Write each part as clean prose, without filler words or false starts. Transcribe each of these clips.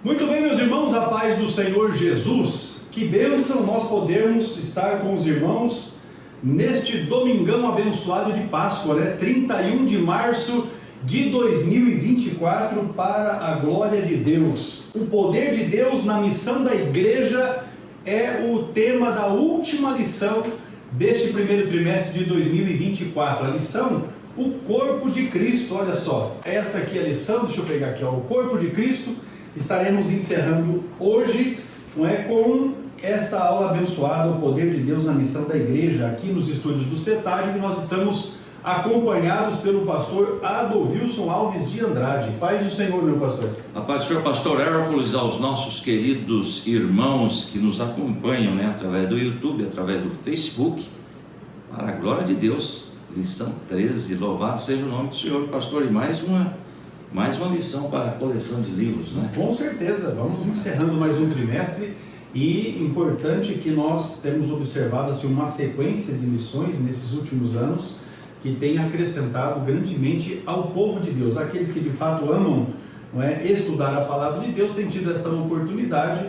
Muito bem, meus irmãos, a paz do Senhor Jesus. Que bênção nós podermos estar com os irmãos neste domingão abençoado de Páscoa, 31 de março de 2024, para a glória de Deus. O poder de Deus na missão da igreja é o tema da última lição deste primeiro trimestre de 2024. A lição, o corpo de Cristo. Olha só, esta aqui é a lição, deixa eu pegar aqui, o corpo de Cristo. Estaremos encerrando hoje, com esta aula abençoada, o poder de Deus na missão da igreja, aqui nos estúdios do CETAD, que nós estamos acompanhados pelo pastor Adolvilson Alves de Andrade. Paz do Senhor, meu pastor. A paz do Senhor, pastor Hércules, aos nossos queridos irmãos que nos acompanham, através do YouTube, através do Facebook, para a glória de Deus, lição 13, louvado seja o nome do Senhor, pastor, e mais uma lição para a coleção de livros, Com certeza, vamos encerrando mais um trimestre, e importante que nós temos observado uma sequência de lições nesses últimos anos que tem acrescentado grandemente ao povo de Deus. Aqueles que de fato amam estudar a palavra de Deus têm tido esta oportunidade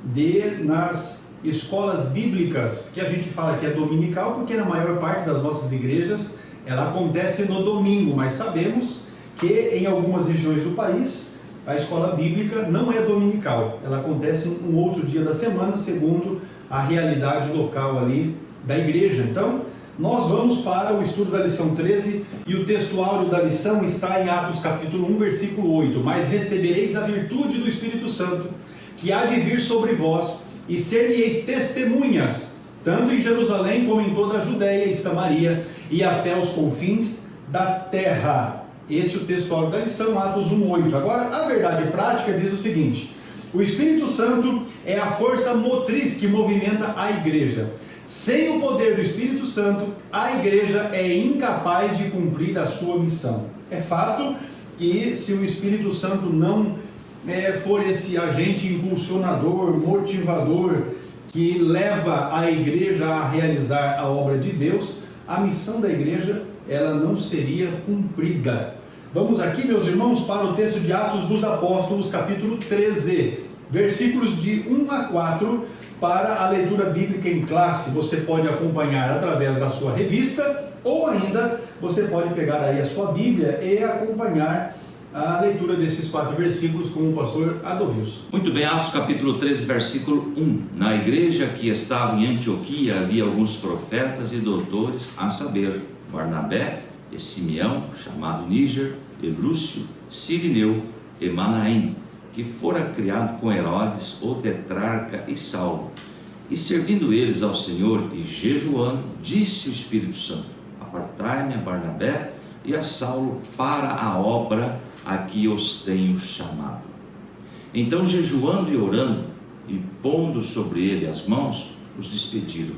de, nas escolas bíblicas, que a gente fala que é dominical, porque na maior parte das nossas igrejas ela acontece no domingo, mas sabemos que em algumas regiões do país a escola bíblica não é dominical, ela acontece um outro dia da semana, segundo a realidade local ali da igreja. Então, nós vamos para o estudo da lição 13, e o texto áureo da lição está em Atos capítulo 1, versículo 8. Mas recebereis a virtude do Espírito Santo, que há de vir sobre vós, e ser-me-eis testemunhas, tanto em Jerusalém como em toda a Judéia e Samaria, e até os confins da terra. Este é o texto áureo da lição, Atos 1, 8. Agora, a verdade prática diz o seguinte: o Espírito Santo é a força motriz que movimenta a igreja. Sem o poder do Espírito Santo, a igreja é incapaz de cumprir a sua missão. É fato que se o Espírito Santo não for esse agente impulsionador, motivador, que leva a igreja a realizar a obra de Deus, a missão da igreja ela não seria cumprida. Vamos aqui, meus irmãos, para o texto de Atos dos Apóstolos, capítulo 13, versículos de 1 a 4, para a leitura bíblica em classe. Você pode acompanhar através da sua revista, ou ainda você pode pegar aí a sua Bíblia e acompanhar a leitura desses 4 versículos com o pastor Adolvilson. Muito bem, Atos capítulo 13, versículo 1. Na igreja que estava em Antioquia havia alguns profetas e doutores, a saber, Barnabé e Simeão, chamado Níger, e Lúcio, Cirineu e Manaém, que fora criado com Herodes, o tetrarca, e Saulo. E servindo eles ao Senhor e jejuando, disse o Espírito Santo: apartai-me a Barnabé e a Saulo para a obra a que os tenho chamado. Então, jejuando e orando, e pondo sobre ele as mãos, os despediram.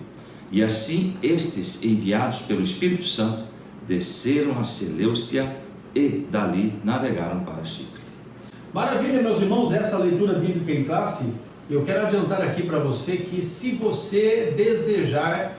E assim estes, enviados pelo Espírito Santo, desceram a Seleucia e dali navegaram para Chipre. Maravilha, meus irmãos, essa leitura bíblica em classe. Eu quero adiantar aqui para você que, se você desejar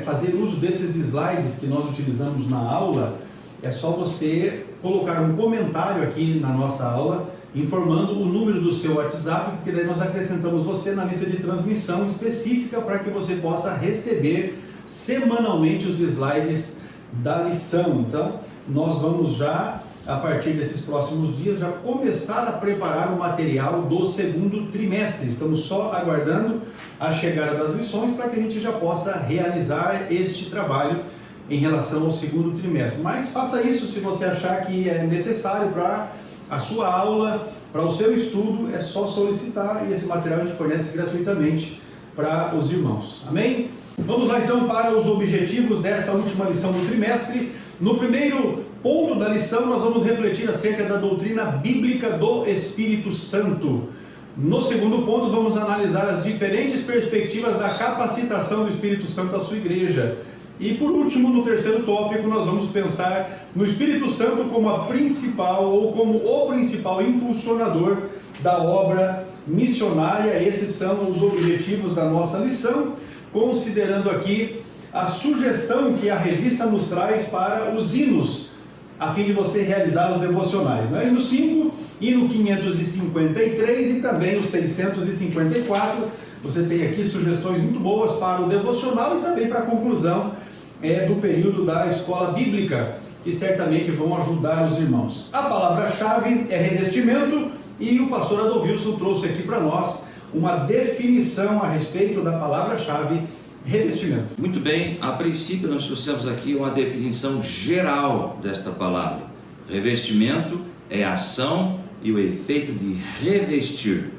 fazer uso desses slides que nós utilizamos na aula, é só você colocar um comentário aqui na nossa aula, informando o número do seu WhatsApp, porque daí nós acrescentamos você na lista de transmissão específica para que você possa receber semanalmente os slides da lição. Então, nós vamos já, a partir desses próximos dias, já começar a preparar o material do segundo trimestre. Estamos só aguardando a chegada das lições para que a gente já possa realizar este trabalho em relação ao segundo trimestre. Mas faça isso se você achar que é necessário para a sua aula, para o seu estudo, é só solicitar, e esse material a gente fornece gratuitamente para os irmãos. Amém? Vamos lá então para os objetivos dessa última lição do trimestre. No primeiro ponto da lição, nós vamos refletir acerca da doutrina bíblica do Espírito Santo. No segundo ponto, vamos analisar as diferentes perspectivas da capacitação do Espírito Santo à sua igreja. E por último, no terceiro tópico, nós vamos pensar no Espírito Santo como a principal, ou como o principal impulsionador da obra missionária. Esses são os objetivos da nossa lição, considerando aqui a sugestão que a revista nos traz para os hinos a fim de você realizar os devocionais, né? E no 5 e no 553 e também o 654, você tem aqui sugestões muito boas para o devocional e também para a conclusão do período da escola bíblica, que certamente vão ajudar os irmãos. A palavra-chave é revestimento e o pastor Adolvilson trouxe aqui para nós uma definição a respeito da palavra-chave revestimento. Muito bem, a princípio nós trouxemos aqui uma definição geral desta palavra. Revestimento é a ação e o efeito de revestir.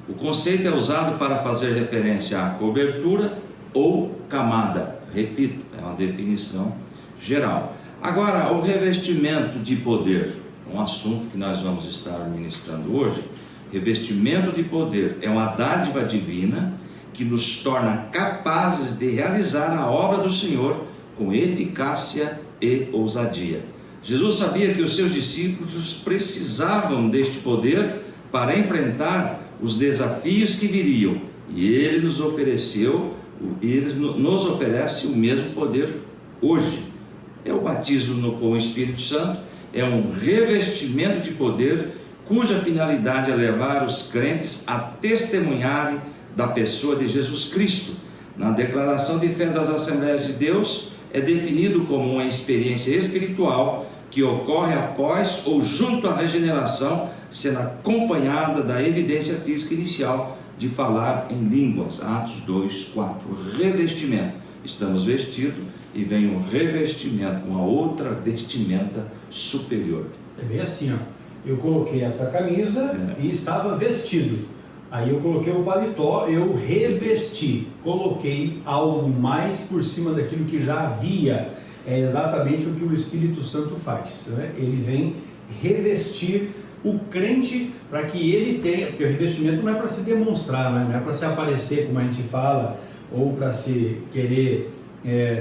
O conceito é usado para fazer referência à cobertura ou camada. Repito, é uma definição geral. Agora, o revestimento de poder, um assunto que nós vamos estar ministrando hoje. Revestimento de poder é uma dádiva divina que nos torna capazes de realizar a obra do Senhor com eficácia e ousadia. Jesus sabia que os seus discípulos precisavam deste poder para enfrentar os desafios que viriam, e ele nos oferece o mesmo poder hoje. É o batismo com o Espírito Santo, é um revestimento de poder cuja finalidade é levar os crentes a testemunharem da pessoa de Jesus Cristo. Na declaração de fé das Assembleias de Deus, é definido como uma experiência espiritual que ocorre após ou junto à regeneração, sendo acompanhada da evidência física inicial de falar em línguas. Atos 2:4. Revestimento. Estamos vestidos e vem um revestimento, uma outra vestimenta superior. É bem assim, ó. Eu coloquei essa camisa e estava vestido. Aí eu coloquei o paletó, eu revesti, coloquei algo mais por cima daquilo que já havia. É exatamente o que o Espírito Santo faz, né? Ele vem revestir o crente para que ele tenha, porque o revestimento não é para se demonstrar, né? Não é para se aparecer, como a gente fala, ou para se querer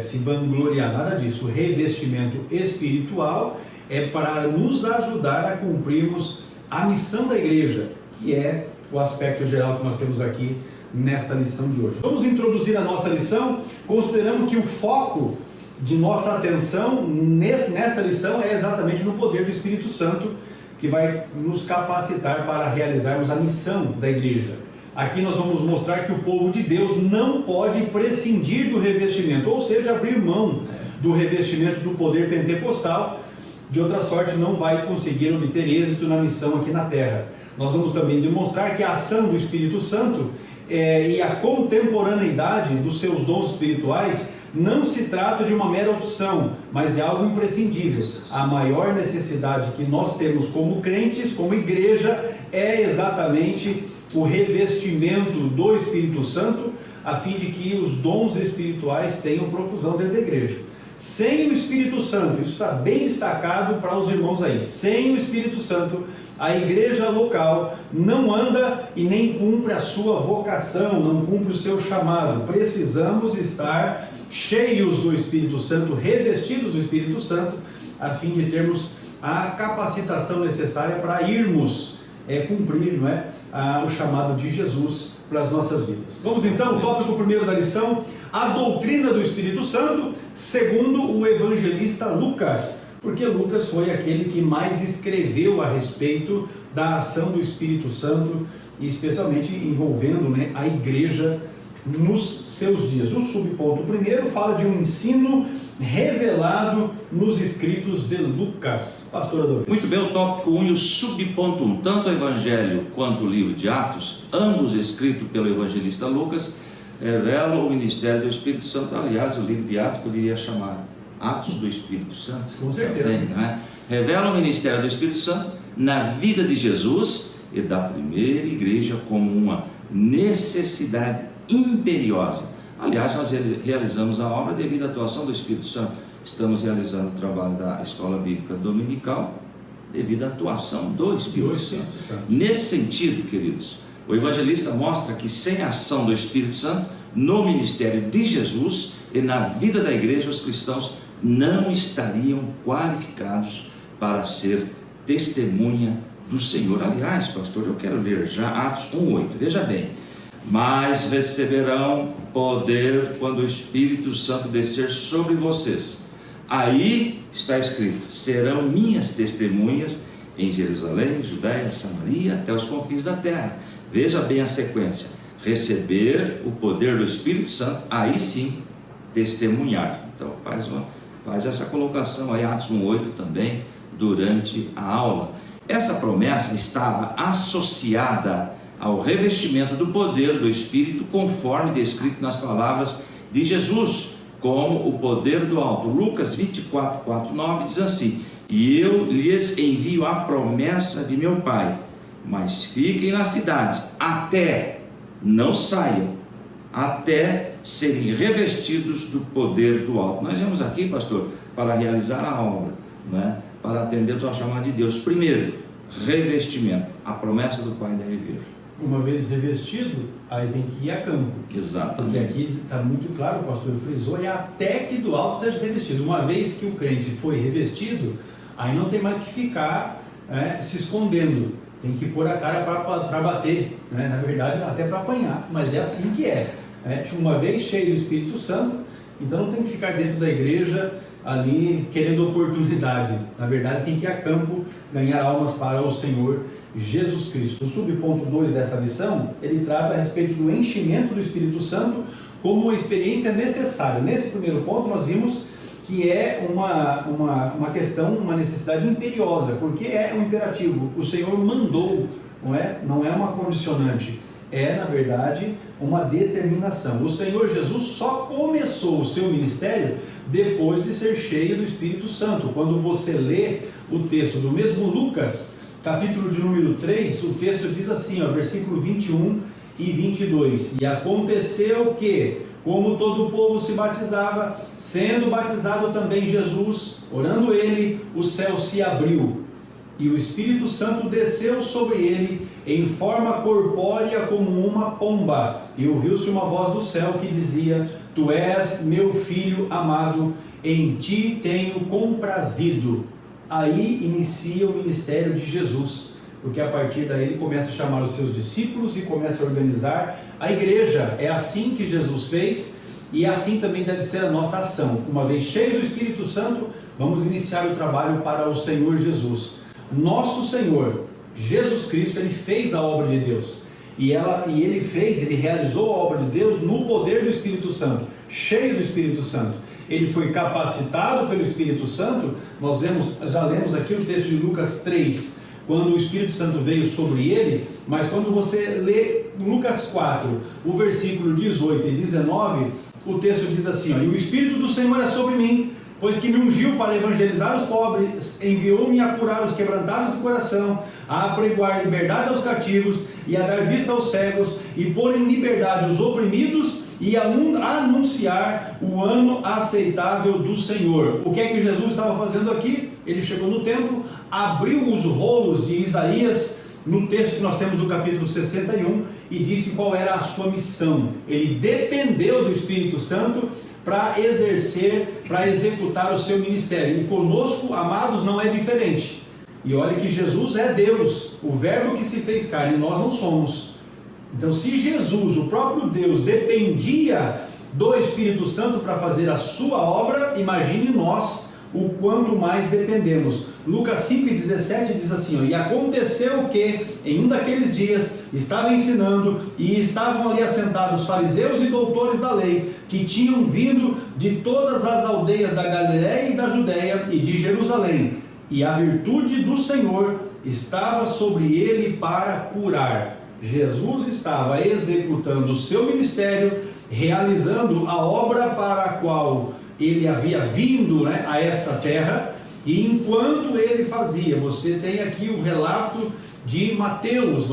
se vangloriar, nada disso. O revestimento espiritual é para nos ajudar a cumprirmos a missão da igreja, que é o aspecto geral que nós temos aqui nesta lição de hoje. Vamos introduzir a nossa lição, considerando que o foco de nossa atenção nesta lição é exatamente no poder do Espírito Santo, que vai nos capacitar para realizarmos a missão da igreja. Aqui nós vamos mostrar que o povo de Deus não pode prescindir do revestimento, ou seja, abrir mão do revestimento do poder pentecostal. De outra sorte, não vai conseguir obter êxito na missão aqui na terra. Nós vamos também demonstrar que a ação do Espírito Santo e a contemporaneidade dos seus dons espirituais não se trata de uma mera opção, mas é algo imprescindível. A maior necessidade que nós temos como crentes, como igreja, é exatamente o revestimento do Espírito Santo, a fim de que os dons espirituais tenham profusão dentro da igreja. Sem o Espírito Santo, isso está bem destacado para os irmãos aí, sem o Espírito Santo, a igreja local não anda e nem cumpre a sua vocação, não cumpre o seu chamado. Precisamos estar cheios do Espírito Santo, revestidos do Espírito Santo, a fim de termos a capacitação necessária para irmos cumprir, não é, o chamado de Jesus para as nossas vidas. Vamos então, o tópico primeiro da lição, a doutrina do Espírito Santo, segundo o evangelista Lucas, porque Lucas foi aquele que mais escreveu a respeito da ação do Espírito Santo, e especialmente envolvendo, né, a igreja nos seus dias. O subponto primeiro fala de um ensino revelado nos escritos de Lucas. Pastor Adolfo. Muito bem, o tópico 1 e o subponto 1, tanto o Evangelho quanto o livro de Atos, ambos escritos pelo evangelista Lucas, revelam o ministério do Espírito Santo. Aliás, o livro de Atos poderia chamar Atos do Espírito Santo. Com certeza. Também, não é? Revela o ministério do Espírito Santo na vida de Jesus e da primeira igreja como uma necessidade imperiosa. Aliás, nós realizamos a obra devido à atuação do Espírito Santo. Estamos realizando o trabalho da Escola Bíblica Dominical devido à atuação do Espírito Santo. Nesse sentido, queridos, o evangelista mostra que sem a ação do Espírito Santo no ministério de Jesus e na vida da igreja, os cristãos não estariam qualificados para ser testemunha do Senhor. Aliás, pastor, eu quero ler já Atos 1:8. Veja bem: mas receberão poder quando o Espírito Santo descer sobre vocês. Aí está escrito: serão minhas testemunhas em Jerusalém, Judéia, Samaria, até os confins da terra. Veja bem a sequência: receber o poder do Espírito Santo, aí sim testemunhar. Então faz essa colocação aí, Atos 1:8 também, durante a aula. Essa promessa estava associada ao revestimento do poder do Espírito, conforme descrito nas palavras de Jesus, como o poder do alto. Lucas 24:4-9 diz assim: e eu lhes envio a promessa de meu Pai, mas fiquem nas cidades, até, não saiam, até serem revestidos do poder do alto. Nós viemos aqui, pastor, para realizar a obra, né? Para atendermos ao chamado de Deus. Primeiro, revestimento. A promessa do Pai deve vir. Uma vez revestido, aí tem que ir a campo. Exatamente. Porque aqui está muito claro, o pastor frisou, é até que do alto seja revestido. Uma vez que o crente foi revestido, aí não tem mais que ficar se escondendo. Tem que pôr a cara para bater, né? Na verdade, até para apanhar, mas é assim que é. Uma vez cheio do Espírito Santo, então não tem que ficar dentro da igreja ali querendo oportunidade. Na verdade, tem que ir a campo ganhar almas para o Senhor Jesus Cristo. O subponto 2 desta lição, ele trata a respeito do enchimento do Espírito Santo como uma experiência necessária. Nesse primeiro ponto nós vimos que é uma questão, uma necessidade imperiosa, porque é um imperativo. O Senhor mandou, não é uma condicionante, é na verdade uma determinação. O Senhor Jesus só começou o seu ministério depois de ser cheio do Espírito Santo. Quando você lê o texto do mesmo Lucas, capítulo de número 3, o texto diz assim, versículo 21 e 22: e aconteceu que, como todo o povo se batizava, sendo batizado também Jesus, orando ele, o céu se abriu, e o Espírito Santo desceu sobre ele em forma corpórea como uma pomba, e ouviu-se uma voz do céu que dizia: tu és meu filho amado, em ti tenho comprazido. Aí inicia o ministério de Jesus, porque a partir daí ele começa a chamar os seus discípulos e começa a organizar a igreja. É assim que Jesus fez, e assim também deve ser a nossa ação. Uma vez cheios do Espírito Santo, vamos iniciar o trabalho para o Senhor Jesus. Nosso Senhor Jesus Cristo, ele fez a obra de Deus, e ele realizou a obra de Deus no poder do Espírito Santo, cheio do Espírito Santo. Ele foi capacitado pelo Espírito Santo. Nós já lemos aqui o texto de Lucas 3, quando o Espírito Santo veio sobre ele, mas quando você lê Lucas 4, o versículo 18 e 19, o texto diz assim: e o Espírito do Senhor é sobre mim, pois que me ungiu para evangelizar os pobres, enviou-me a curar os quebrantados do coração, a apregoar liberdade aos cativos e a dar vista aos cegos, e pôr em liberdade os oprimidos, e a anunciar o ano aceitável do Senhor. O que é que Jesus estava fazendo aqui? Ele chegou no templo, abriu os rolos de Isaías, no texto que nós temos do capítulo 61, e disse qual era a sua missão. Ele dependeu do Espírito Santo para executar o seu ministério. E conosco, amados, não é diferente. E olha que Jesus é Deus, o verbo que se fez carne, e nós não somos. Então, se Jesus, o próprio Deus, dependia do Espírito Santo para fazer a sua obra, imagine nós o quanto mais dependemos. Lucas 5,17 diz assim: e aconteceu que, em um daqueles dias, estava ensinando, e estavam ali assentados fariseus e doutores da lei, que tinham vindo de todas as aldeias da Galiléia e da Judéia e de Jerusalém, e a virtude do Senhor estava sobre ele para curar. Jesus estava executando o seu ministério, realizando a obra para a qual ele havia vindo a esta terra, e enquanto ele fazia, você tem aqui o relato de Mateus,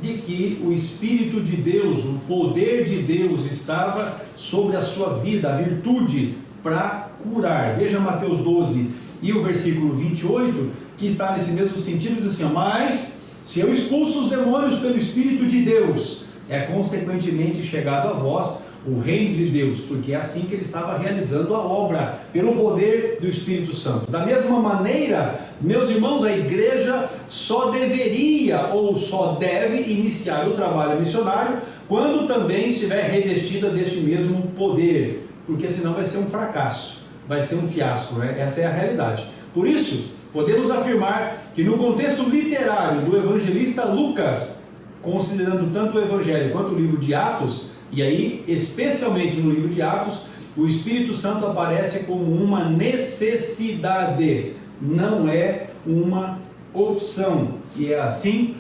de que o Espírito de Deus, o poder de Deus estava sobre a sua vida, a virtude para curar. Veja Mateus 12 e o versículo 28, que está nesse mesmo sentido, diz assim: mas se eu expulso os demônios pelo Espírito de Deus, é consequentemente chegado a vós o reino de Deus, porque é assim que ele estava realizando a obra, pelo poder do Espírito Santo. Da mesma maneira, meus irmãos, a igreja só deveria ou só deve iniciar o trabalho missionário quando também estiver revestida deste mesmo poder, porque senão vai ser um fracasso. vai ser um fiasco, né? Essa é a realidade. Por isso, podemos afirmar que no contexto literário do evangelista Lucas, considerando tanto o Evangelho quanto o livro de Atos, e aí especialmente no livro de Atos, o Espírito Santo aparece como uma necessidade, não é uma opção. E é assim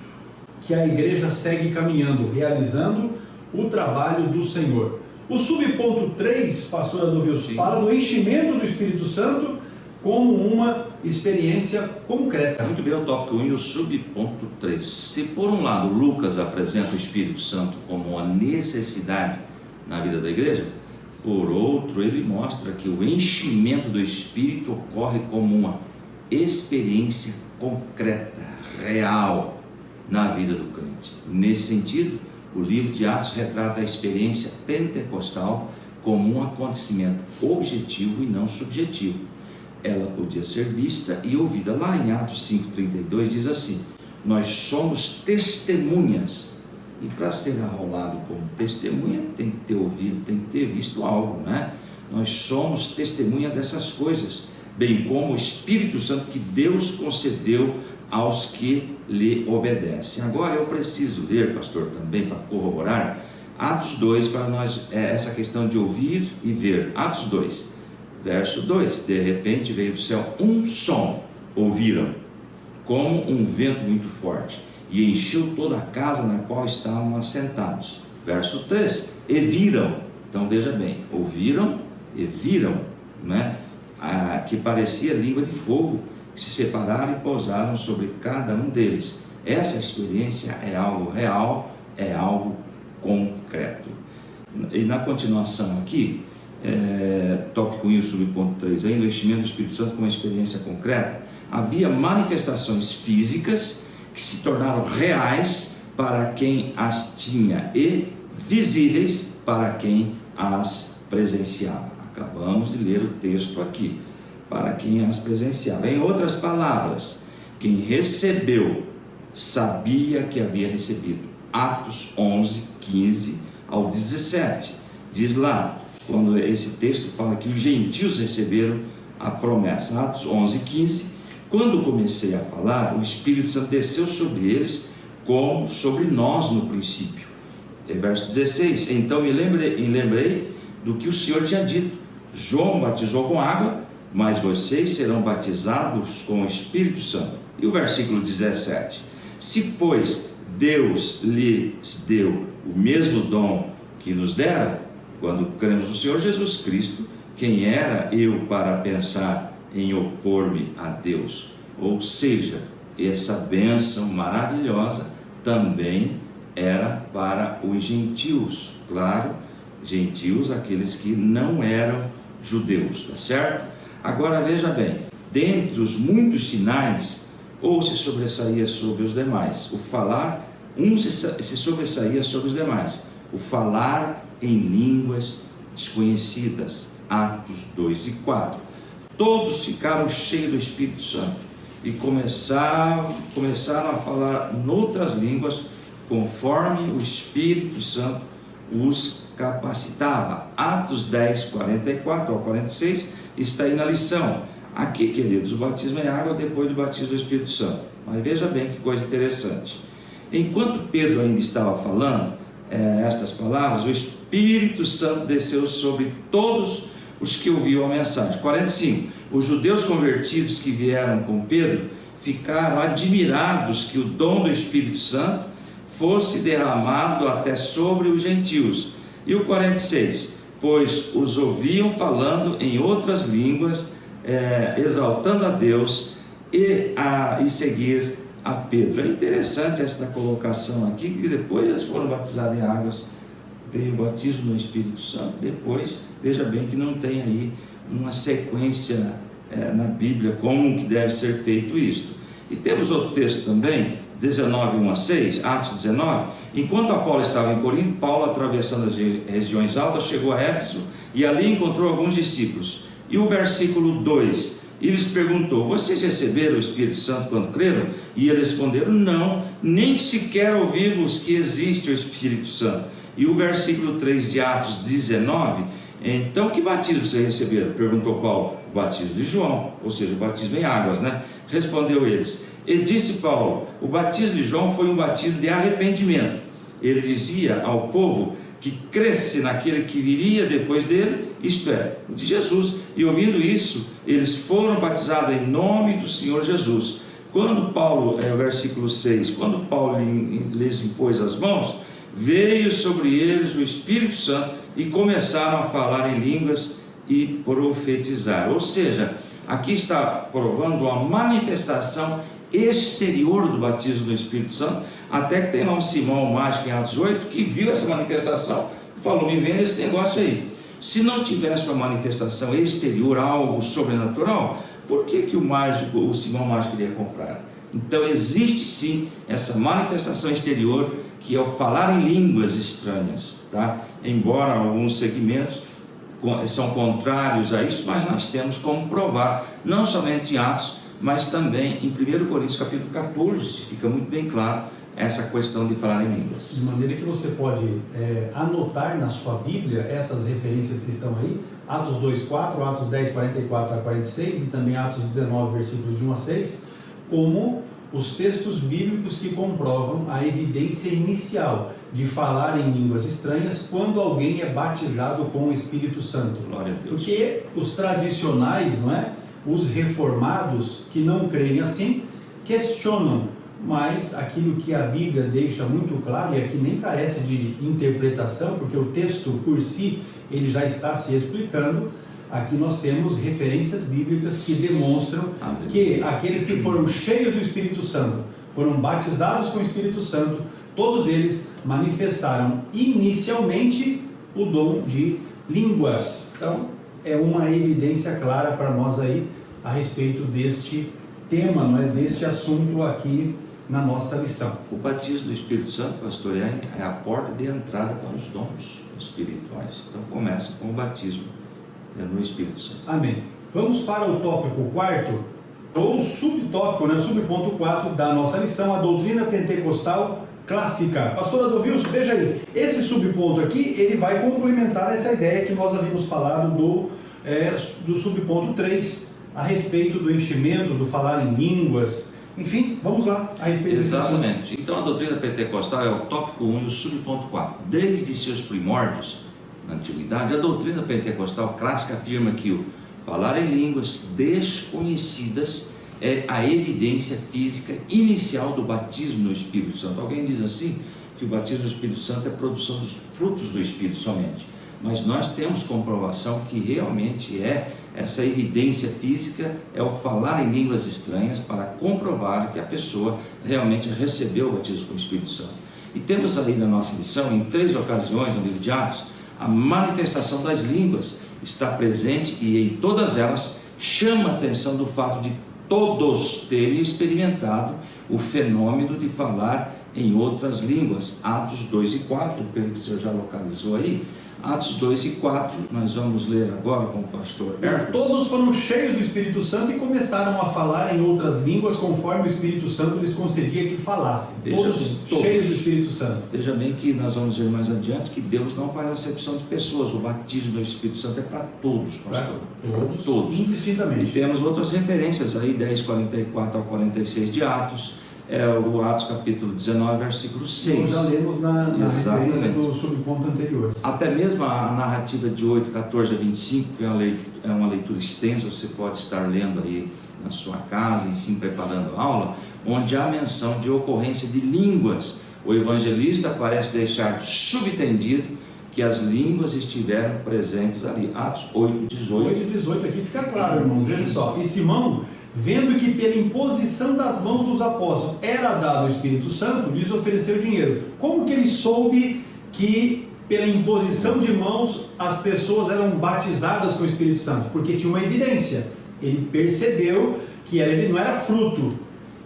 que a igreja segue caminhando, realizando o trabalho do Senhor. O subponto 3, pastor Adovilson, fala do enchimento do Espírito Santo como uma experiência concreta. Muito bem, o tópico 1 e o subponto 3. Se por um lado Lucas apresenta o Espírito Santo como uma necessidade na vida da igreja, por outro ele mostra que o enchimento do Espírito ocorre como uma experiência concreta, real na vida do crente. Nesse sentido, o livro de Atos retrata a experiência pentecostal como um acontecimento objetivo e não subjetivo. Ela podia ser vista e ouvida. Lá em Atos 5,32 diz assim: nós somos testemunhas. E para ser arrolado como testemunha, tem que ter ouvido, tem que ter visto algo, né? Nós somos testemunha dessas coisas, bem como o Espírito Santo que Deus concedeu aos que lhe obedecem. Agora eu preciso ler, pastor, também para corroborar, Atos 2, para nós, essa questão de ouvir e ver. Atos 2, verso 2: de repente veio do céu um som, ouviram, como um vento muito forte, e encheu toda a casa na qual estavam assentados. Verso 3: e viram. Então veja bem, ouviram e viram, né? Que parecia língua de fogo, que se separaram e pousaram sobre cada um deles. Essa experiência é algo real, é algo concreto. E na continuação aqui, tópico 1 e subponto 3, ainda o enchimento do Espírito Santo com uma experiência concreta, havia manifestações físicas que se tornaram reais para quem as tinha e visíveis para quem as presenciava. Acabamos de ler o texto aqui, para quem as presenciava. Em outras palavras, quem recebeu sabia que havia recebido. Atos 11, 15 ao 17, diz lá, quando esse texto fala que os gentios receberam a promessa. Atos 11, 15: quando comecei a falar, o Espírito Santo desceu sobre eles como sobre nós no princípio. Verso 16: então me lembrei do que o Senhor tinha dito: João batizou com água, mas vocês serão batizados com o Espírito Santo. E o versículo 17: se pois Deus lhes deu o mesmo dom que nos dera, quando cremos no Senhor Jesus Cristo, quem era eu para pensar em opor-me a Deus? Ou seja, essa bênção maravilhosa também era para os gentios, claro, gentios, aqueles que não eram judeus, tá certo? Agora veja bem, dentre os muitos sinais, ou se sobressaía sobre os demais, o falar, se sobressaía sobre os demais, o falar em línguas desconhecidas. Atos 2 e 4. Todos ficaram cheios do Espírito Santo e começaram a falar noutras línguas, conforme o Espírito Santo os capacitava. Atos 10, 44 ao 46 está aí na lição. Aqui, queridos, o batismo é água depois do batismo do Espírito Santo. Mas veja bem que coisa interessante. Enquanto Pedro ainda estava falando estas palavras, o Espírito Santo desceu sobre todos os que ouviam a mensagem. 45. Os judeus convertidos que vieram com Pedro ficaram admirados que o dom do Espírito Santo fosse derramado até sobre os gentios. E o 46. Pois os ouviam falando em outras línguas, exaltando a Deus e seguir a Pedro. É interessante esta colocação aqui, que depois eles foram batizados em águas, veio o batismo no Espírito Santo. Depois, veja bem que não tem aí uma sequência na Bíblia como que deve ser feito isto. E temos outro texto também, 19, 1 a 6, Atos 19. Enquanto Apolo estava em Corinto, Paulo, atravessando as regiões altas, chegou a Éfeso e ali encontrou alguns discípulos. E o versículo 2, e lhes perguntou: vocês receberam o Espírito Santo quando creram? E eles responderam: não, nem sequer ouvimos que existe o Espírito Santo. E o versículo 3 de Atos 19, Então, que batismo vocês receberam? Perguntou Paulo. O batismo de João, ou seja, o batismo em águas, né? Respondeu eles. E disse Paulo: o batismo de João foi um batismo de arrependimento. Ele dizia ao povo que cresce naquele que viria depois dele, isto é, o de Jesus. E ouvindo isso, eles foram batizados em nome do Senhor Jesus. Quando Paulo, versículo 6, quando Paulo lhes impôs as mãos, veio sobre eles o Espírito Santo e começaram a falar em línguas e profetizar. Ou seja, aqui está provando a manifestação exterior do batismo do Espírito Santo, até que tem lá um Simão mágico em Atos 8 que viu essa manifestação e falou: me vende esse negócio aí. Se não tivesse uma manifestação exterior, algo sobrenatural, por que o Simão mágico iria comprar? Então existe sim essa manifestação exterior, que é o falar em línguas estranhas, tá? Embora alguns segmentos são contrários a isso, mas nós temos como provar, não somente em Atos, mas também em 1 Coríntios capítulo 14, fica muito bem claro essa questão de falar em línguas. De maneira que você pode anotar na sua Bíblia essas referências que estão aí, Atos 2:4, Atos 10:44 a 46 e também Atos 19, versículos de 1 a 6, como os textos bíblicos que comprovam a evidência inicial de falar em línguas estranhas quando alguém é batizado com o Espírito Santo. Glória a Deus. Porque os tradicionais, não é? Os reformados que não creem assim, questionam, mas aquilo que a Bíblia deixa muito claro, e aqui nem carece de interpretação, porque o texto por si, ele já está se explicando. Aqui nós temos referências bíblicas que demonstram que aqueles que foram cheios do Espírito Santo, foram batizados com o Espírito Santo, todos eles manifestaram inicialmente o dom de línguas. Então, é uma evidência clara para nós aí a respeito deste tema, não é? Deste assunto aqui na nossa lição. O batismo do Espírito Santo, pastor, é a porta de entrada para os dons espirituais. Então começa com o batismo no Espírito Santo. Amém. Vamos para o tópico 4, ou subtópico, né? Subponto 4 da nossa lição, a doutrina pentecostal clássica. Pastor Adolvilson, veja aí, esse subponto aqui, ele vai complementar essa ideia que nós havíamos falado do subponto 3, a respeito do enchimento, do falar em línguas. Enfim, vamos lá, a respeito desse assunto. Exatamente. Então a doutrina pentecostal é o tópico 1 e o subponto 4. Desde seus primórdios, na antiguidade, a doutrina pentecostal clássica afirma que o falar em línguas desconhecidas é a evidência física inicial do batismo no Espírito Santo. Alguém diz assim, que o batismo no Espírito Santo é a produção dos frutos do Espírito somente. Mas nós temos comprovação que realmente essa evidência física é o falar em línguas estranhas para comprovar que a pessoa realmente recebeu o batismo com o Espírito Santo. E temos aí na nossa lição, em 3 ocasiões no livro de Atos, a manifestação das línguas está presente, e em todas elas chama a atenção do fato de todos terem experimentado o fenômeno de falar em outras línguas. Atos 2 e 4, creio que o senhor já localizou aí. Atos 2 e 4, nós vamos ler agora com o pastor Hercules. Todos foram cheios do Espírito Santo e começaram a falar em outras línguas conforme o Espírito Santo lhes concedia que falassem. Todos cheios do Espírito Santo. Veja bem que nós vamos ver mais adiante que Deus não faz acepção de pessoas. O batismo do Espírito Santo é para todos, pastor. Para todos, indistintamente. E temos outras referências aí, 10:44 ao 46 de Atos. O Atos capítulo 19, versículo 6. Nós já lemos na referência do subponto anterior. Até mesmo a narrativa de 8:14 a 25, que é uma leitura extensa, você pode estar lendo aí na sua casa, enfim, preparando a aula, onde há menção de ocorrência de línguas. O evangelista parece deixar subentendido que as línguas estiveram presentes ali. Atos 8:18. 8:18 aqui fica claro, irmãos, veja só. E Simão, vendo que pela imposição das mãos dos apóstolos era dado o Espírito Santo, lhes ofereceu dinheiro. Como que ele soube que pela imposição de mãos as pessoas eram batizadas com o Espírito Santo? Porque tinha uma evidência. Ele percebeu que não era fruto,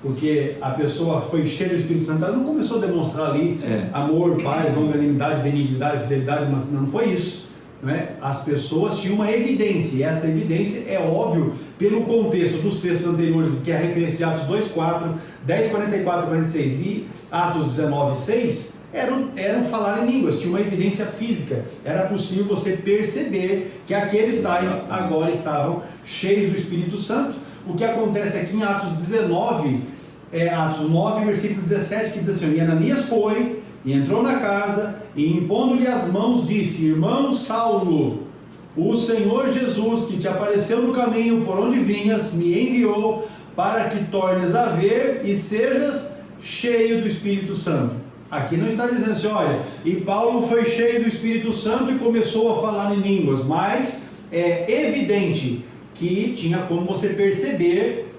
porque a pessoa foi cheia do Espírito Santo, ela não começou a demonstrar ali amor, paz, longanimidade, benignidade, fidelidade, mas não foi isso. né, as pessoas tinham uma evidência, e essa evidência é óbvio pelo contexto dos textos anteriores, que é a referência de Atos 2:4, 10:44, 46 e Atos 19:6, eram falar em línguas, tinha uma evidência física, era possível você perceber que aqueles tais agora estavam cheios do Espírito Santo. O que acontece aqui em Atos 19, Atos 9, versículo 17, que diz assim: e Ananias foi e entrou na casa e impondo-lhe as mãos disse: irmão Saulo, o Senhor Jesus que te apareceu no caminho por onde vinhas me enviou para que tornes a ver e sejas cheio do Espírito Santo. Aqui não está dizendo assim, olha, e Paulo foi cheio do Espírito Santo e começou a falar em línguas, mas é evidente que tinha como você perceber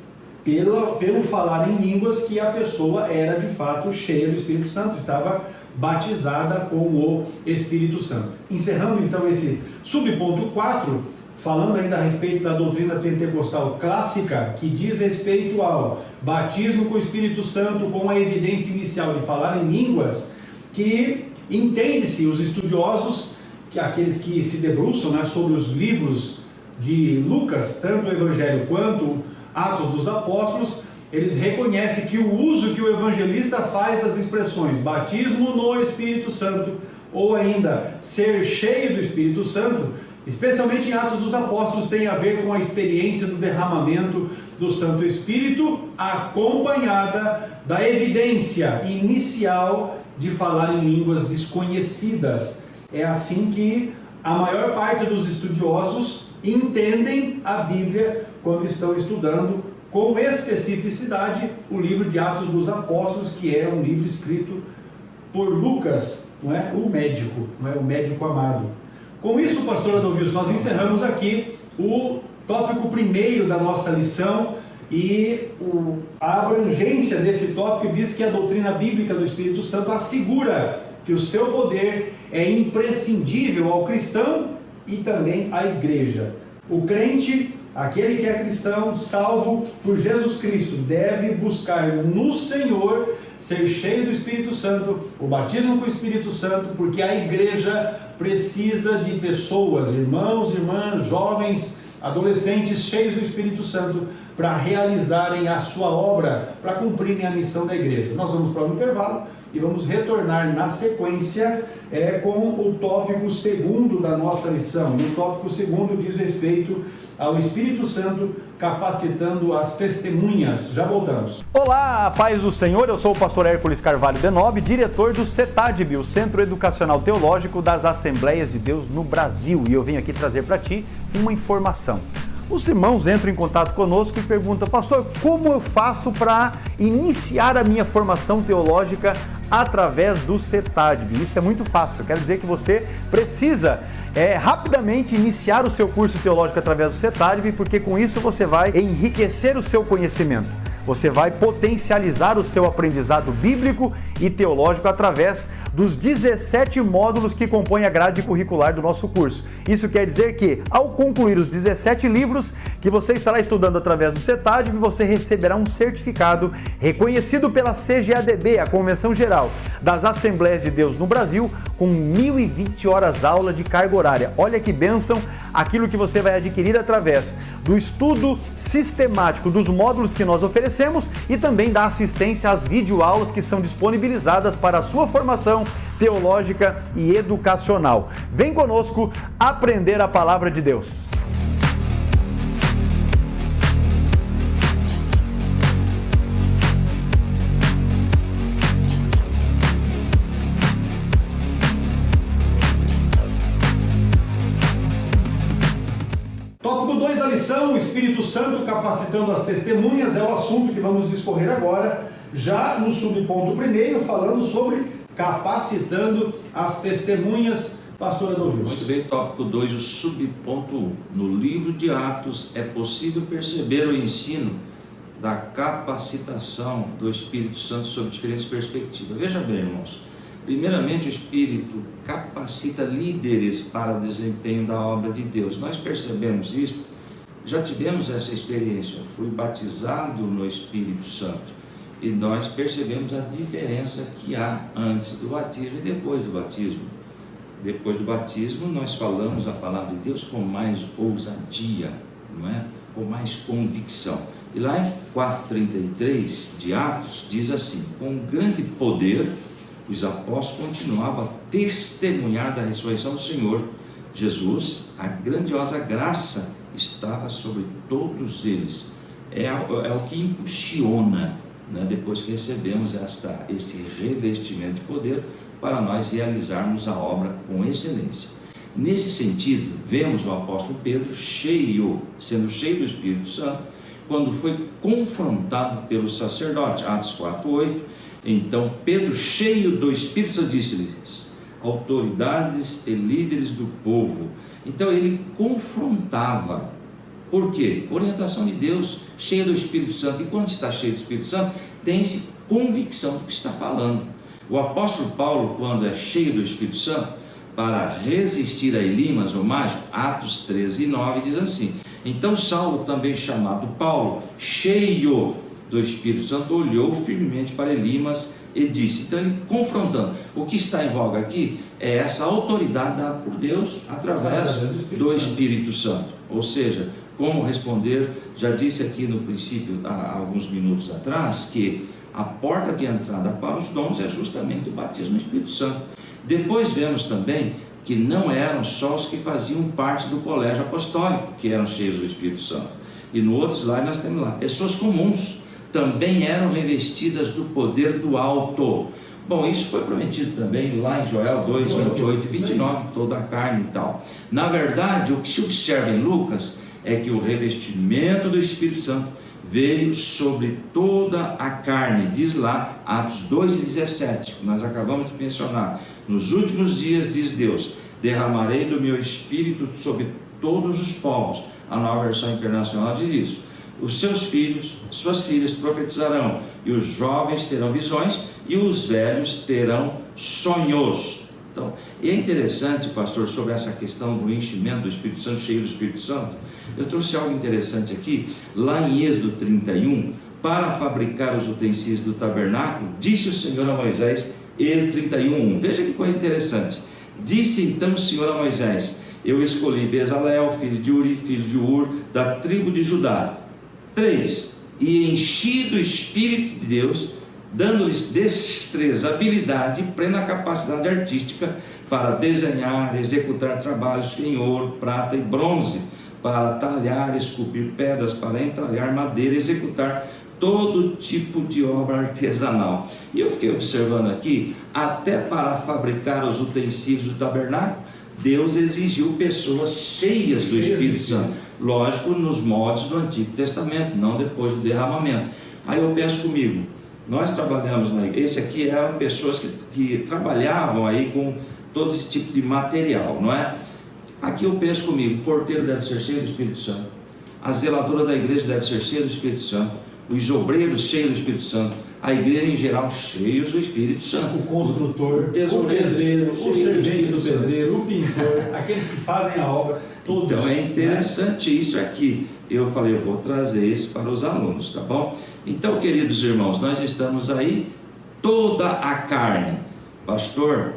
pelo falar em línguas que a pessoa era de fato cheia do Espírito Santo, estava batizada com o Espírito Santo. Encerrando então esse subponto 4, falando ainda a respeito da doutrina pentecostal clássica, que diz respeito ao batismo com o Espírito Santo, com a evidência inicial de falar em línguas, que entende-se, os estudiosos, que aqueles que se debruçam, né, sobre os livros de Lucas, tanto o Evangelho quanto Atos dos Apóstolos, eles reconhecem que o uso que o evangelista faz das expressões batismo no Espírito Santo, ou ainda ser cheio do Espírito Santo, especialmente em Atos dos Apóstolos, tem a ver com a experiência do derramamento do Santo Espírito, acompanhada da evidência inicial de falar em línguas desconhecidas. É assim que a maior parte dos estudiosos entendem a Bíblia quando estão estudando com especificidade o livro de Atos dos Apóstolos, que é um livro escrito por Lucas, não é? O médico, não é? O médico amado. Com isso, pastor Adalvilson, nós encerramos aqui o tópico primeiro da nossa lição, e a abrangência desse tópico diz que a doutrina bíblica do Espírito Santo assegura que o seu poder é imprescindível ao cristão e também à igreja. O crente, aquele que é cristão, salvo por Jesus Cristo, deve buscar no Senhor ser cheio do Espírito Santo, o batismo com o Espírito Santo, porque a igreja precisa de pessoas, irmãos, irmãs, jovens, adolescentes cheios do Espírito Santo para realizarem a sua obra, para cumprirem a missão da igreja. Nós vamos para um intervalo e vamos retornar na sequência com o tópico segundo da nossa lição. E o tópico segundo diz respeito ao Espírito Santo capacitando as testemunhas. Já voltamos. Olá, paz do Senhor, eu sou o pastor Hércules Carvalho Denobe, diretor do CETADB, o Centro Educacional Teológico das Assembleias de Deus no Brasil, e eu venho aqui trazer para ti uma informação. Os irmãos entram em contato conosco e perguntam: pastor, como eu faço para iniciar a minha formação teológica através do CETADB? Isso é muito fácil, quero dizer que você precisa rapidamente iniciar o seu curso teológico através do CETADB, porque com isso você vai enriquecer o seu conhecimento. Você vai potencializar o seu aprendizado bíblico e teológico através dos 17 módulos que compõem a grade curricular do nosso curso. Isso quer dizer que, ao concluir os 17 livros que você estará estudando através do CETADB, você receberá um certificado reconhecido pela CGADB, a Convenção Geral das Assembleias de Deus no Brasil, com 1.020 horas aula de carga horária. Olha que bênção aquilo que você vai adquirir através do estudo sistemático dos módulos que nós oferecemos e também da assistência às videoaulas que são disponibilizadas para a sua formação teológica e educacional. Vem conosco aprender a palavra de Deus. Tópico 2 da lição, o Espírito Santo capacitando as testemunhas, é o assunto que vamos discorrer agora, já no subponto primeiro, falando sobre capacitando as testemunhas. Pastor Adolfo. Muito bem, tópico 2, o subponto 1. No livro de Atos é possível perceber o ensino da capacitação do Espírito Santo sob diferentes perspectivas. Veja bem, irmãos, primeiramente o Espírito capacita líderes para o desempenho da obra de Deus. Nós percebemos isso, já tivemos essa experiência. Eu fui batizado no Espírito Santo. E nós percebemos a diferença que há antes do batismo e depois do batismo. depois do batismo, nós falamos a palavra de Deus com mais ousadia, não é? Com mais convicção. E lá em 4:33 de Atos, diz assim: com grande poder, os apóstolos continuavam a testemunhar da ressurreição do Senhor Jesus, a grandiosa graça estava sobre todos eles. É o que impulsiona, né, depois que recebemos esse revestimento de poder, para nós realizarmos a obra com excelência. Nesse sentido, vemos o apóstolo Pedro sendo cheio do Espírito Santo, quando foi confrontado pelo sacerdote, Atos 4:8. Então Pedro, cheio do Espírito Santo, disse-lhes: autoridades e líderes do povo. Então ele confrontava. Por quê? Orientação de Deus, cheio do Espírito Santo. E quando está cheio do Espírito Santo, tem-se convicção do que está falando. O apóstolo Paulo, quando é cheio do Espírito Santo, para resistir a Elimas, o mágico, Atos 13:9, diz assim: então Saulo, também chamado Paulo, cheio do Espírito Santo, olhou firmemente para Elimas e disse. Então ele confrontando. O que está em voga aqui é essa autoridade dada por Deus através do Espírito Santo. Ou seja, como responder, já disse aqui no princípio, há alguns minutos atrás, que a porta de entrada para os dons é justamente o batismo no Espírito Santo. Depois vemos também que não eram só os que faziam parte do colégio apostólico que eram cheios do Espírito Santo. E no outro slide nós temos lá, pessoas comuns também eram revestidas do poder do alto. Bom, isso foi prometido também lá em Joel 2:28 e 29, toda a carne e tal. Na verdade, o que se observa em Lucas é que o revestimento do Espírito Santo veio sobre toda a carne, diz lá, Atos 2:17, que nós acabamos de mencionar. Nos últimos dias, diz Deus, derramarei do meu Espírito sobre todos os povos. A Nova Versão Internacional diz isso. Os seus filhos, suas filhas profetizarão, e os jovens terão visões, e os velhos terão sonhos. Então, e é interessante, pastor, sobre essa questão do enchimento do Espírito Santo, cheio do Espírito Santo. Eu trouxe algo interessante aqui, lá em Êxodo 31, para fabricar os utensílios do tabernáculo, disse o Senhor a Moisés, Êxodo 31:1. Veja que coisa interessante. Disse então o Senhor a Moisés: eu escolhi Bezalel, filho de Uri, filho de Ur, da tribo de Judá. 3. E enchi do Espírito de Deus, dando-lhes destreza, habilidade e plena capacidade artística para desenhar, executar trabalhos em ouro, prata e bronze, para talhar, esculpir pedras, para entalhar madeira, executar todo tipo de obra artesanal. E eu fiquei observando aqui, até para fabricar os utensílios do tabernáculo, Deus exigiu pessoas cheias do Espírito Santo. Lógico, nos moldes do Antigo Testamento, não depois do derramamento. Aí eu penso comigo, nós trabalhamos na igreja, esse aqui eram pessoas que trabalhavam aí com todo esse tipo de material, não é? Aqui eu penso comigo, o porteiro deve ser cheio do Espírito Santo, a zeladora da igreja deve ser cheia do Espírito Santo, os obreiros cheios do Espírito Santo, a igreja em geral cheios do Espírito Santo, o construtor, o pedreiro, o servente do pedreiro, o pintor, aqueles que fazem a obra, todos. Então é interessante, né? Isso aqui, eu falei, eu vou trazer isso para os alunos, tá bom? Então, queridos irmãos, nós estamos aí, toda a carne, pastor,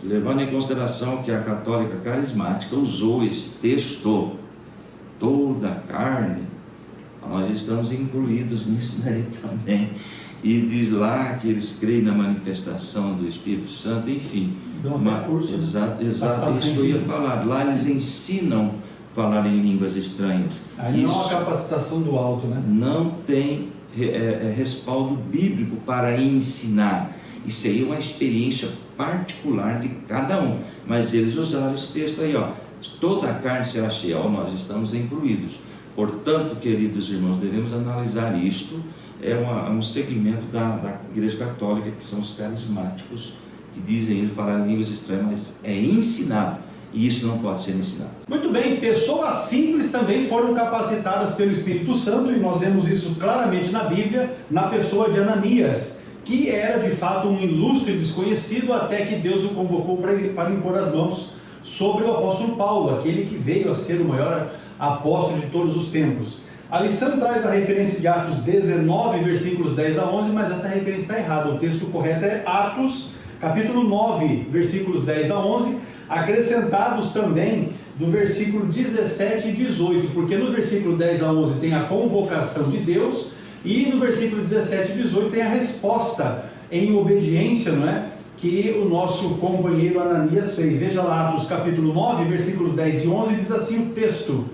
levando em consideração que a católica carismática usou esse texto, toda a carne, nós estamos incluídos nisso daí também. E diz lá que eles creem na manifestação do Espírito Santo, enfim. Curso, exato, isso eu ia falar. Lá eles ensinam a falar em línguas estranhas. Aí não é uma capacitação do alto, né? Não tem respaldo bíblico para ensinar. Isso aí é uma experiência particular de cada um. Mas eles usaram esse texto aí, ó. Toda a carne será cheia, ó, nós estamos incluídos. Portanto, queridos irmãos, devemos analisar isto. É um segmento da Igreja Católica, que são os carismáticos, que dizem ele falar línguas estranhas, mas é ensinado, e isso não pode ser ensinado. Muito bem, pessoas simples também foram capacitadas pelo Espírito Santo, e nós vemos isso claramente na Bíblia, na pessoa de Ananias, que era de fato um ilustre desconhecido, até que Deus o convocou para impor as mãos sobre o apóstolo Paulo, aquele que veio a ser o maior apóstolo de todos os tempos. A lição traz a referência de Atos 19, versículos 10 a 11, mas essa referência está errada. O texto correto é Atos, capítulo 9, versículos 10 a 11. acrescentados também do versículo 17 e 18, porque no versículo 10 a 11 tem a convocação de Deus, e no versículo 17 e 18 tem a resposta em obediência, não é? Que o nosso companheiro Ananias fez. Veja lá, Atos capítulo 9, versículos 10 e 11, diz assim o texto: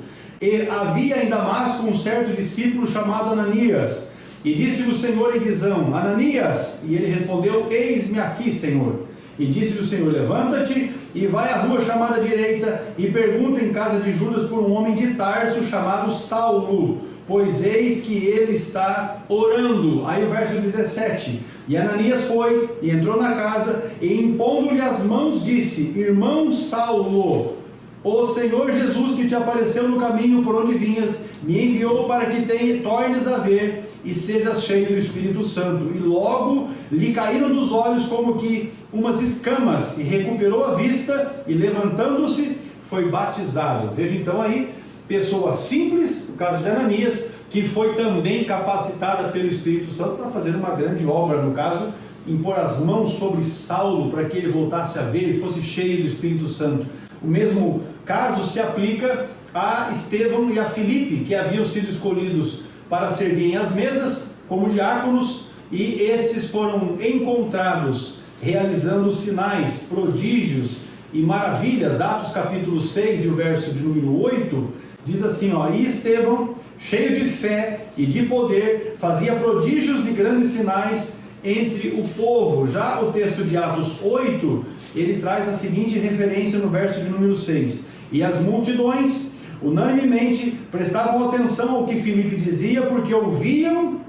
E havia em Damasco um certo discípulo chamado Ananias, e disse-lhe o Senhor em visão: Ananias! E ele respondeu: Eis-me aqui, Senhor. E disse-lhe o Senhor: Levanta-te e vai à rua chamada direita, e pergunta em casa de Judas por um homem de Tarso chamado Saulo, pois eis que ele está orando. Aí o verso 17: E Ananias foi e entrou na casa, e impondo-lhe as mãos disse: Irmão Saulo, o Senhor Jesus, que te apareceu no caminho por onde vinhas, me enviou para que tornes a ver e sejas cheio do Espírito Santo. E logo lhe caíram dos olhos como que umas escamas, e recuperou a vista, e levantando-se foi batizado. Veja então aí, pessoa simples, no caso de Ananias, que foi também capacitada pelo Espírito Santo para fazer uma grande obra, no caso, impor as mãos sobre Saulo para que ele voltasse a ver e fosse cheio do Espírito Santo. O mesmo caso se aplica a Estevão e a Filipe, que haviam sido escolhidos para servirem às mesas como diáconos, e estes foram encontrados realizando sinais, prodígios e maravilhas. Atos capítulo 6 e o verso de número 8 diz assim, ó: E Estevão, cheio de fé e de poder, fazia prodígios e grandes sinais entre o povo. Já o texto de Atos 8, ele traz a seguinte referência no verso de número 6: E as multidões unanimemente prestavam atenção ao que Filipe dizia, porque ouviam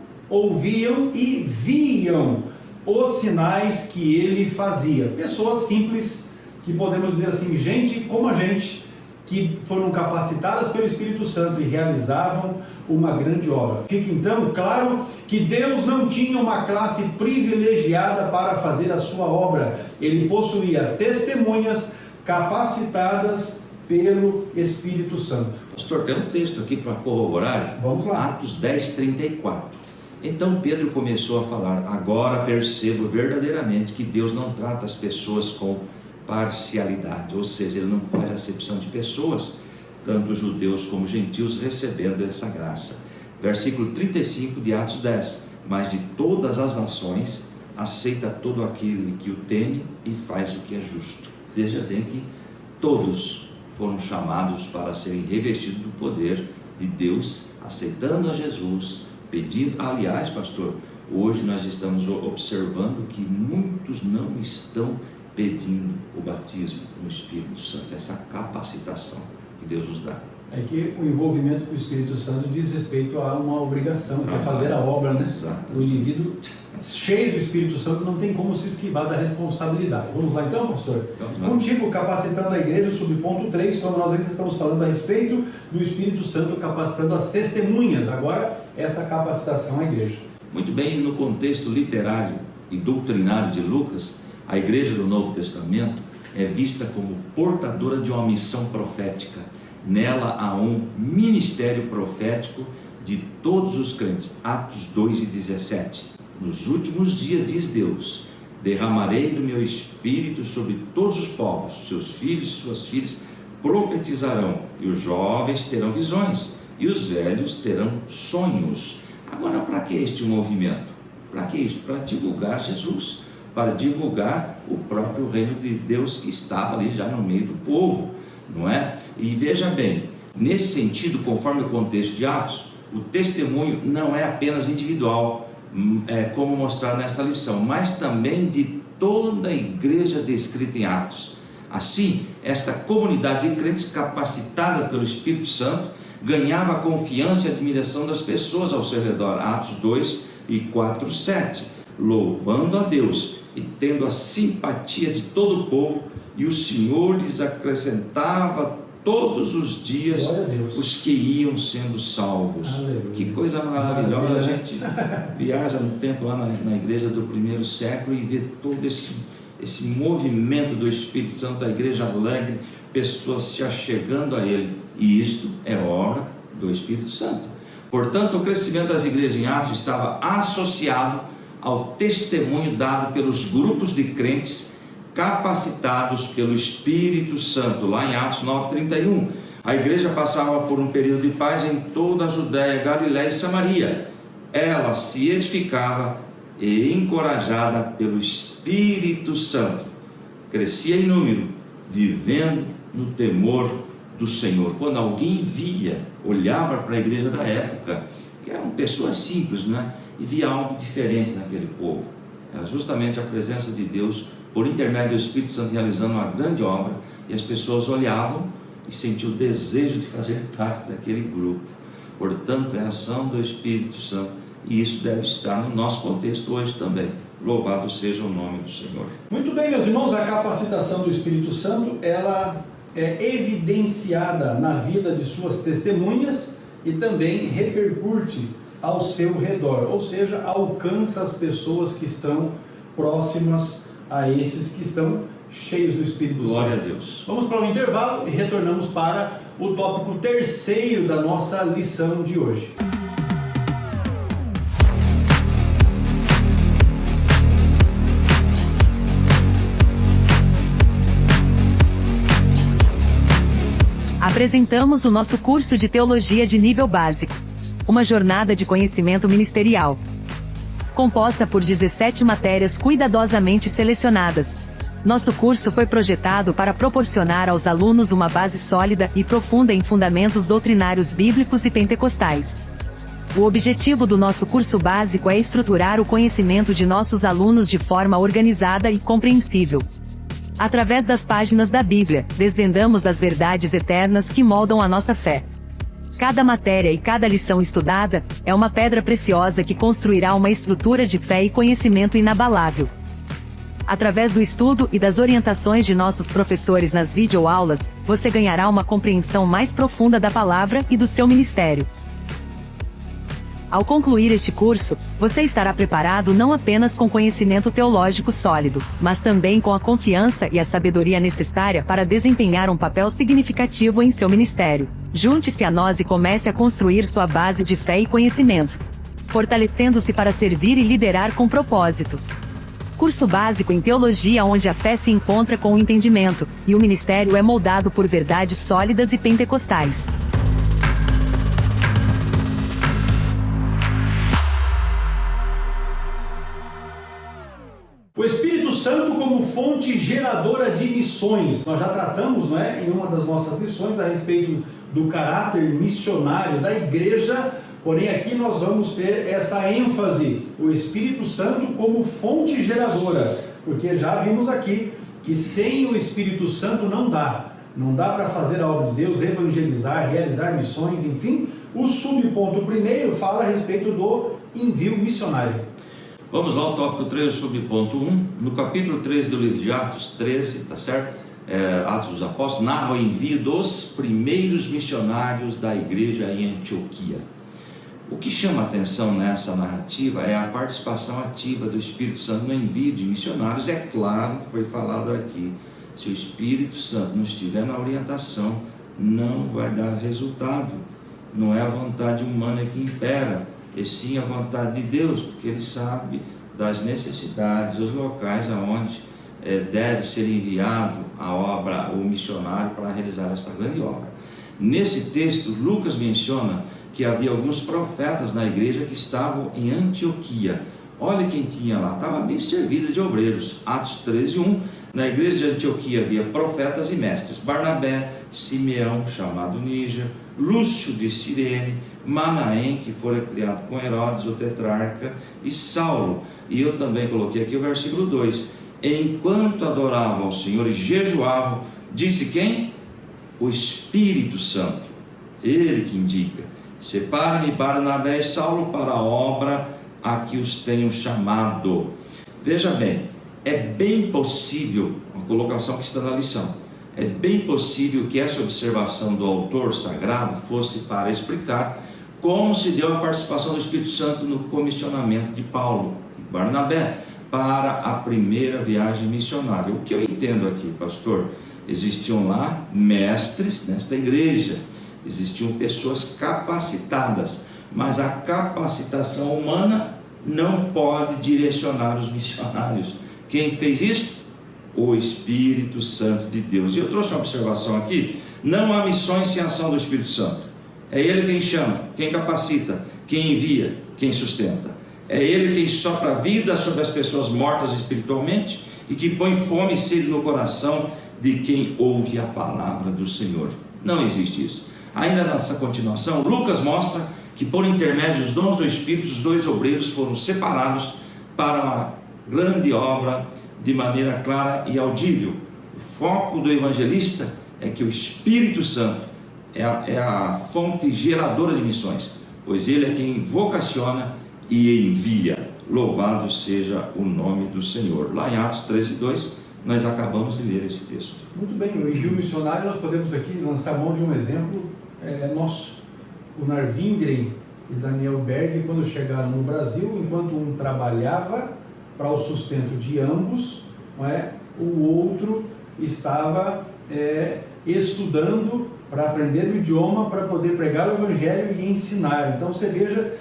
e viam os sinais que ele fazia. Pessoas simples, que podemos dizer assim, gente como a gente, que foram capacitadas pelo Espírito Santo e realizavam uma grande obra. Fica então claro que Deus não tinha uma classe privilegiada para fazer a sua obra. Ele possuía testemunhas capacitadas pelo Espírito Santo. Pastor, tem um texto aqui para corroborar. Vamos lá. Atos 10, 34. Então Pedro começou a falar: agora percebo verdadeiramente que Deus não trata as pessoas com parcialidade, ou seja, Ele não faz acepção de pessoas, tanto judeus como gentios recebendo essa graça. Versículo 35 de Atos 10: Mas de todas as nações aceita todo aquele que o teme e faz o que é justo. Veja bem que todos foram chamados para serem revestidos do poder de Deus, aceitando a Jesus, pedindo. Aliás, pastor, hoje nós estamos observando que muitos não estão pedindo o batismo no Espírito Santo, essa capacitação que Deus nos dá. É que o envolvimento com o Espírito Santo diz respeito a uma obrigação, que é fazer a obra, né? Exato. O indivíduo cheio do Espírito Santo não tem como se esquivar da responsabilidade. Vamos lá então, pastor? Vamos lá. Contigo, capacitando a igreja, sobre ponto 3, quando nós ainda estamos falando a respeito do Espírito Santo capacitando as testemunhas. Agora, essa capacitação à igreja. Muito bem, no contexto literário e doutrinário de Lucas, a igreja do Novo Testamento é vista como portadora de uma missão profética. Nela há um ministério profético de todos os crentes. Atos 2 e 17. Nos últimos dias, diz Deus, derramarei do meu espírito sobre todos os povos, seus filhos e suas filhas profetizarão, e os jovens terão visões, e os velhos terão sonhos. Agora, para que este movimento? Para que isso? Para divulgar Jesus, para divulgar o próprio reino de Deus que estava ali já no meio do povo, não é? E veja bem, nesse sentido, conforme o contexto de Atos, o testemunho não é apenas individual, como mostrar nesta lição, mas também de toda a igreja descrita em Atos. Assim, esta comunidade de crentes capacitada pelo Espírito Santo ganhava a confiança e admiração das pessoas ao seu redor. Atos 2 e 4, 7. Louvando a Deus e tendo a simpatia de todo o povo, e o Senhor lhes acrescentava todos os dias os que iam sendo salvos. Aleluia. Que coisa maravilhosa. A gente viaja no tempo lá na igreja do primeiro século e vê todo esse movimento do Espírito Santo, da igreja alegre, pessoas se achegando a Ele, e isto é obra do Espírito Santo. Portanto, o crescimento das igrejas em Atos estava associado ao testemunho dado pelos grupos de crentes capacitados pelo Espírito Santo, lá em Atos 9:31. A igreja passava por um período de paz em toda a Judéia, Galiléia e Samaria. Ela se edificava e encorajada pelo Espírito Santo, crescia em número, vivendo no temor do Senhor. Quando alguém via, olhava para a igreja da época, que eram pessoas simples, né? E via algo diferente naquele povo. Era justamente a presença de Deus, por intermédio do Espírito Santo, realizando uma grande obra, e as pessoas olhavam e sentiam o desejo de fazer parte daquele grupo. Portanto, é a ação do Espírito Santo, e isso deve estar no nosso contexto hoje também. Louvado seja o nome do Senhor. Muito bem, meus irmãos, a capacitação do Espírito Santo, ela é evidenciada na vida de suas testemunhas e também repercute ao seu redor, ou seja, alcança as pessoas que estão próximas a esses que estão cheios do Espírito Santo. Glória a Deus. Vamos para um intervalo e retornamos para o tópico terceiro da nossa lição de hoje. Apresentamos o nosso curso de Teologia de Nível Básico, uma jornada de conhecimento ministerial, composta por 17 matérias cuidadosamente selecionadas. Nosso curso foi projetado para proporcionar aos alunos uma base sólida e profunda em fundamentos doutrinários bíblicos e pentecostais. O objetivo do nosso curso básico é estruturar o conhecimento de nossos alunos de forma organizada e compreensível. Através das páginas da Bíblia, desvendamos as verdades eternas que moldam a nossa fé. Cada matéria e cada lição estudada é uma pedra preciosa que construirá uma estrutura de fé e conhecimento inabalável. Através do estudo e das orientações de nossos professores nas videoaulas, você ganhará uma compreensão mais profunda da palavra e do seu ministério. Ao concluir este curso, você estará preparado não apenas com conhecimento teológico sólido, mas também com a confiança e a sabedoria necessária para desempenhar um papel significativo em seu ministério. Junte-se a nós e comece a construir sua base de fé e conhecimento, fortalecendo-se para servir e liderar com propósito. Curso básico em teologia, onde a fé se encontra com o entendimento, e o ministério é moldado por verdades sólidas e pentecostais. O Espírito Santo como fonte geradora de missões. Nós já tratamos, não é, em uma das nossas lições a respeito do caráter missionário da igreja, porém aqui nós vamos ter essa ênfase, o Espírito Santo como fonte geradora, porque já vimos aqui que sem o Espírito Santo não dá para fazer a obra de Deus, evangelizar, realizar missões, enfim. O subponto primeiro fala a respeito do envio missionário. Vamos lá ao tópico 3, subponto 1. No capítulo 13 do livro de Atos 13, tá certo? Atos dos Apóstolos, narra o envio dos primeiros missionários da igreja em Antioquia. O que chama a atenção nessa narrativa é a participação ativa do Espírito Santo no envio de missionários. É claro que foi falado aqui, se o Espírito Santo não estiver na orientação, não vai dar resultado. Não é a vontade humana que impera, e sim a vontade de Deus, porque Ele sabe das necessidades, os locais aonde deve ser enviado a obra, o missionário, para realizar esta grande obra. Nesse texto, Lucas menciona que havia alguns profetas na igreja que estavam em Antioquia. Olha quem tinha lá, estava bem servida de obreiros. Atos 13:1, na igreja de Antioquia havia profetas e mestres: Barnabé, Simeão, chamado Níger, Lúcio de Cirene, Manaém, que fora criado com Herodes, o tetrarca, e Saulo. E eu também coloquei aqui o versículo 2: enquanto adoravam ao Senhor e jejuavam, disse quem? O Espírito Santo, Ele que indica: separa-me Barnabé e Saulo para a obra a que os tenho chamado. Veja bem, é bem possível, uma colocação que está na lição, é bem possível que essa observação do autor sagrado fosse para explicar como se deu a participação do Espírito Santo no comissionamento de Paulo e Barnabé para a primeira viagem missionária. O que eu entendo aqui, pastor? Existiam lá mestres nesta igreja, existiam pessoas capacitadas, mas a capacitação humana não pode direcionar os missionários. Quem fez isso? o Espírito Santo de Deus. E eu trouxe uma observação aqui: não há missões sem ação do Espírito Santo. É Ele quem chama, quem capacita, quem envia, quem sustenta. É Ele quem sopra a vida sobre as pessoas mortas espiritualmente e que põe fome e sede no coração de quem ouve a palavra do Senhor. Não existe isso. Ainda nessa continuação, Lucas mostra que por intermédio dos dons do Espírito, os dois obreiros foram separados para uma grande obra de maneira clara e audível. O foco do evangelista é que o Espírito Santo é a fonte geradora de missões, pois ele é quem vocaciona e envia. Louvado seja o nome do Senhor. Lá em Atos 13:2, nós acabamos de ler esse texto. Muito bem, o envio missionário, nós podemos aqui lançar mão de um exemplo nosso. O Narvingren e Daniel Berg, quando chegaram no Brasil, enquanto um trabalhava para o sustento de ambos, não é? O outro estava estudando para aprender o idioma, para poder pregar o Evangelho e ensinar. Então você veja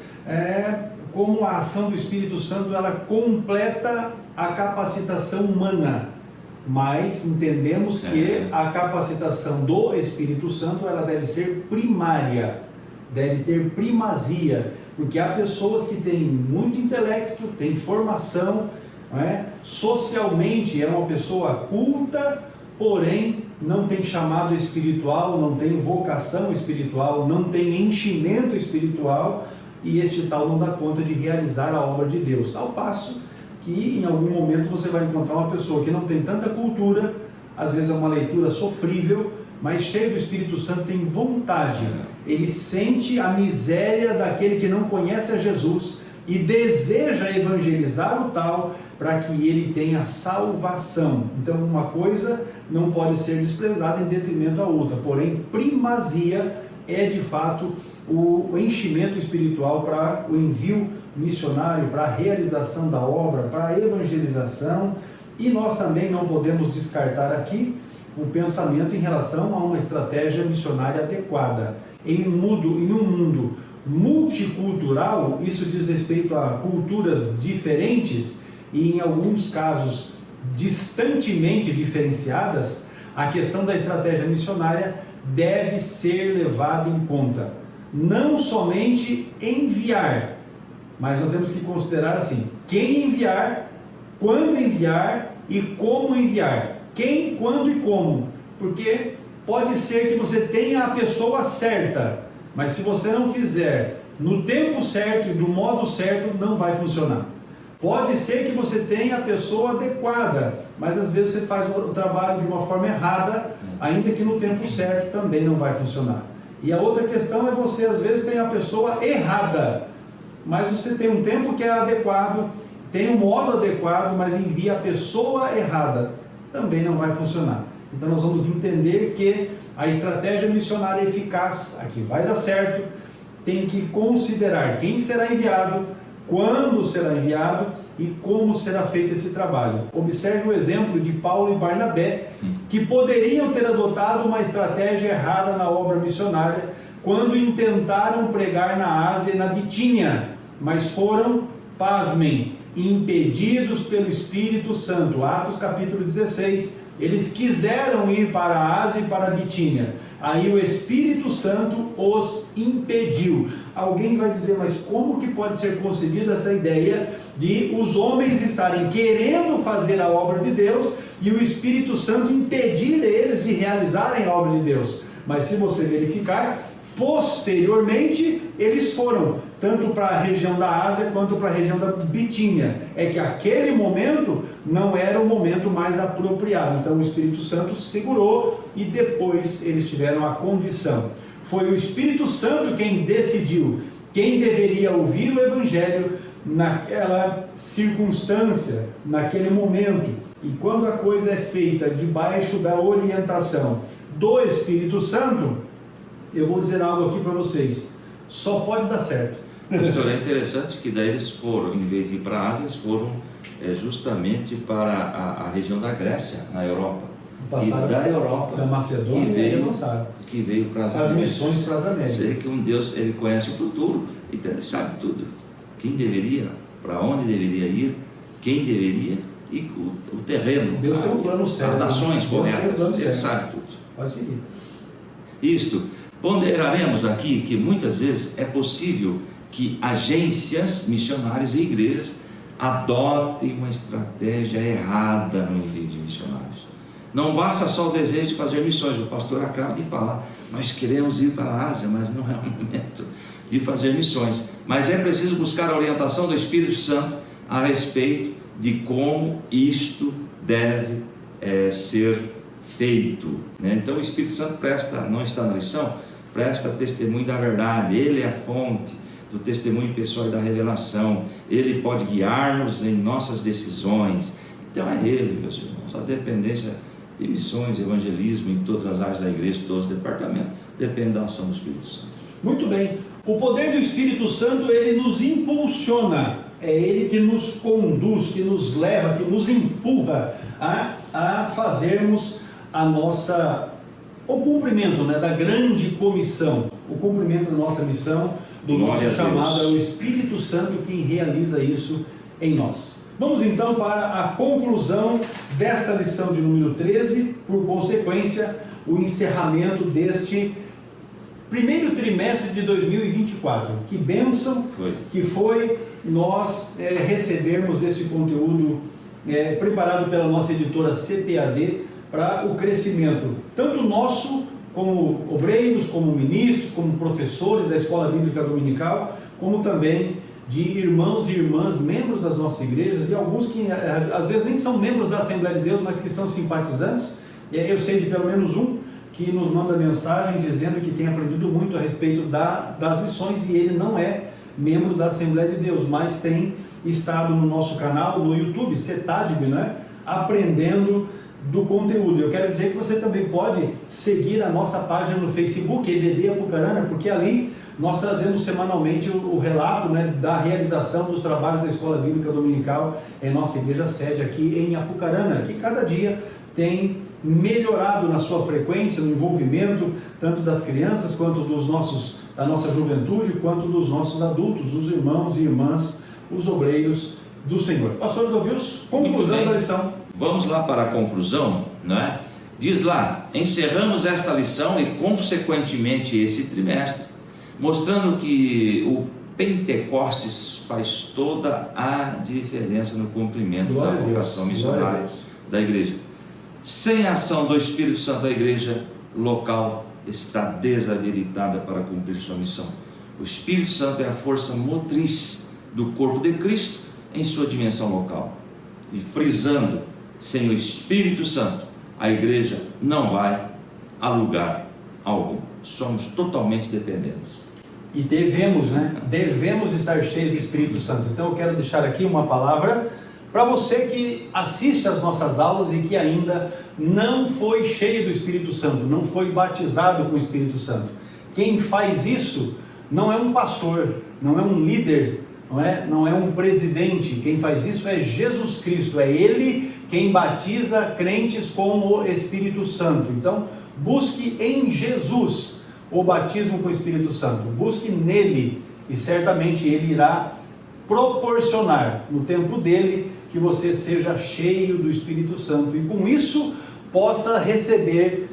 como a ação do Espírito Santo, ela completa a capacitação humana, mas entendemos que a capacitação do Espírito Santo, ela deve ser primária, deve ter primazia, porque há pessoas que têm muito intelecto, têm formação, socialmente é uma pessoa culta, porém não tem chamado espiritual, não tem vocação espiritual, não tem enchimento espiritual, e este tal não dá conta de realizar a obra de Deus. Ao passo que em algum momento você vai encontrar uma pessoa que não tem tanta cultura, às vezes é uma leitura sofrível, mas cheio do Espírito Santo, tem vontade, ele sente a miséria daquele que não conhece a Jesus e deseja evangelizar o tal para que ele tenha salvação. Então uma coisa não pode ser desprezada em detrimento à outra, porém primazia é de fato o enchimento espiritual para o envio missionário, para a realização da obra, para a evangelização. E nós também não podemos descartar aqui o pensamento em relação a uma estratégia missionária adequada. Em um mundo multicultural, isso diz respeito a culturas diferentes e em alguns casos distantemente diferenciadas, a questão da estratégia missionária deve ser levada em conta. Não somente enviar, mas nós temos que considerar assim: quem enviar, quando enviar e como enviar. Quem, quando e como. Porque pode ser que você tenha a pessoa certa, mas se você não fizer no tempo certo e do modo certo, não vai funcionar. Pode ser que você tenha a pessoa adequada, mas às vezes você faz o trabalho de uma forma errada, ainda que no tempo certo também não vai funcionar. E a outra questão é você às vezes tem a pessoa errada, mas você tem um tempo que é adequado, tem um modo adequado, mas envia a pessoa errada, também não vai funcionar. Então nós vamos entender que a estratégia missionária eficaz, a que vai dar certo, tem que considerar quem será enviado, quando será enviado e como será feito esse trabalho. Observe o exemplo de Paulo e Barnabé, que poderiam ter adotado uma estratégia errada na obra missionária quando intentaram pregar na Ásia e na Bitínia, mas foram, pasmem, impedidos pelo Espírito Santo. Atos capítulo 16, eles quiseram ir para a Ásia e para a Bitínia, aí o Espírito Santo os impediu. Alguém vai dizer, mas como que pode ser concebida essa ideia de os homens estarem querendo fazer a obra de Deus e o Espírito Santo impedir eles de realizarem a obra de Deus? Mas se você verificar, posteriormente eles foram tanto para a região da Ásia quanto para a região da Bitínia. É que aquele momento não era o momento mais apropriado, então o Espírito Santo segurou e depois eles tiveram a condição. Foi o Espírito Santo quem decidiu quem deveria ouvir o Evangelho naquela circunstância, naquele momento. E quando a coisa é feita debaixo da orientação do Espírito Santo, eu vou dizer algo aqui para vocês, só pode dar certo. Pastor, é interessante que daí eles foram, em vez de ir para a Ásia, eles foram justamente para a região da Grécia, na Europa. Passaram e da Europa, da Macedônia que veio para as missões para as Américas. Quer dizer que um Deus, ele conhece o futuro, então ele sabe tudo. Quem deveria, para onde deveria ir, quem deveria e o terreno, Deus tem um plano certo, as nações Deus tem um corretas, plano Ele certo. sabe tudo. Pode seguir. Isto, ponderaremos aqui que muitas vezes é possível que agências missionárias e igrejas adotem uma estratégia errada no envio de missionários. Não basta só o desejo de fazer missões, o pastor acaba de falar, nós queremos ir para a Ásia, mas não é o momento de fazer missões. Mas é preciso buscar a orientação do Espírito Santo a respeito de como isto deve ser feito, né? Então o Espírito Santo não está na lição, presta testemunho da verdade, Ele é a fonte do testemunho pessoal e da revelação, Ele pode guiar-nos em nossas decisões. Então é Ele, meus irmãos, a dependência de missões, evangelismo em todas as áreas da igreja, todos os departamentos, depende da ação do Espírito Santo. Muito bem, o poder do Espírito Santo, ele nos impulsiona, é Ele que nos conduz, que nos leva, que nos empurra a fazermos o cumprimento, né, da grande comissão, o cumprimento da nossa missão, do nosso chamado. É o Espírito Santo quem realiza isso em nós. Vamos então para a conclusão desta lição de número 13, por consequência, o encerramento deste primeiro trimestre de 2024. Que bênção que foi nós recebermos esse conteúdo preparado pela nossa editora CPAD para o crescimento, tanto nosso, como obreiros, como ministros, como professores da Escola Bíblica Dominical, como também de irmãos e irmãs, membros das nossas igrejas, e alguns que às vezes nem são membros da Assembleia de Deus, mas que são simpatizantes. Eu sei de pelo menos um que nos manda mensagem dizendo que tem aprendido muito a respeito das lições, e ele não é membro da Assembleia de Deus, mas tem estado no nosso canal, no YouTube, CETADB, né, aprendendo do conteúdo. Eu quero dizer que você também pode seguir a nossa página no Facebook, EBD Apucarana, porque ali nós trazemos semanalmente o relato, né, da realização dos trabalhos da Escola Bíblica Dominical em nossa igreja sede aqui em Apucarana, que cada dia tem melhorado na sua frequência, no envolvimento tanto das crianças quanto da nossa juventude, quanto dos nossos adultos, os irmãos e irmãs, os obreiros do Senhor. Pastor Dovilson, conclusão da lição. Vamos lá para a conclusão, não é? Diz lá, encerramos esta lição e consequentemente esse trimestre, mostrando que o Pentecostes faz toda a diferença no cumprimento da vocação missionária da igreja. Sem a ação do Espírito Santo, a igreja local está desabilitada para cumprir sua missão. O Espírito Santo é a força motriz do corpo de Cristo em sua dimensão local. E frisando, sem o Espírito Santo, a igreja não vai a lugar algum. Somos totalmente dependentes. E devemos estar cheios do Espírito Santo. Então eu quero deixar aqui uma palavra para você que assiste às nossas aulas e que ainda não foi cheio do Espírito Santo, não foi batizado com o Espírito Santo. Quem faz isso não é um pastor, não é um líder, não é um presidente. Quem faz isso é Jesus Cristo, é Ele quem batiza crentes com o Espírito Santo. Então busque em Jesus o batismo com o Espírito Santo, busque nele, e certamente ele irá proporcionar no tempo dele que você seja cheio do Espírito Santo, e com isso possa receber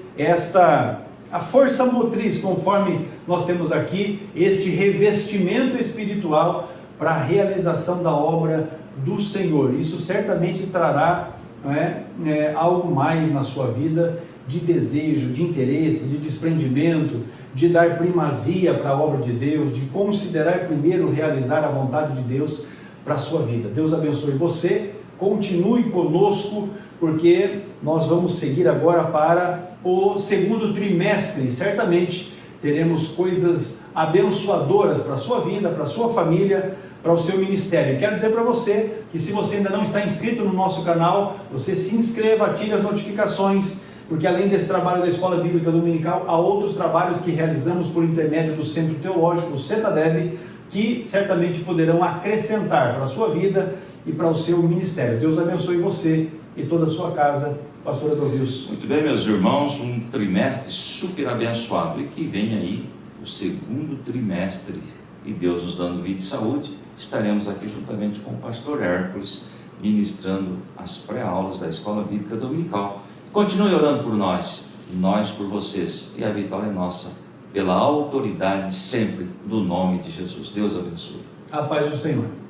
a força motriz, conforme nós temos aqui, este revestimento espiritual para a realização da obra do Senhor. Isso certamente trará algo mais na sua vida, de desejo, de interesse, de desprendimento, de dar primazia para a obra de Deus, de considerar primeiro realizar a vontade de Deus para a sua vida. Deus abençoe você, continue conosco, porque nós vamos seguir agora para o segundo trimestre, e certamente teremos coisas abençoadoras para a sua vida, para a sua família, para o seu ministério. Quero dizer para você que se você ainda não está inscrito no nosso canal, você se inscreva, ative as notificações, porque além desse trabalho da Escola Bíblica Dominical, há outros trabalhos que realizamos por intermédio do Centro Teológico, o CETADEB, que certamente poderão acrescentar para a sua vida e para o seu ministério. Deus abençoe você e toda a sua casa. Pastor Dovilson. Muito bem, meus irmãos, um trimestre super abençoado, e que vem aí o segundo trimestre, e Deus nos dando vida e saúde, estaremos aqui juntamente com o pastor Hércules, ministrando as pré-aulas da Escola Bíblica Dominical. Continue orando por nós por vocês, e a vitória é nossa, pela autoridade sempre do nome de Jesus. Deus abençoe. A paz do Senhor.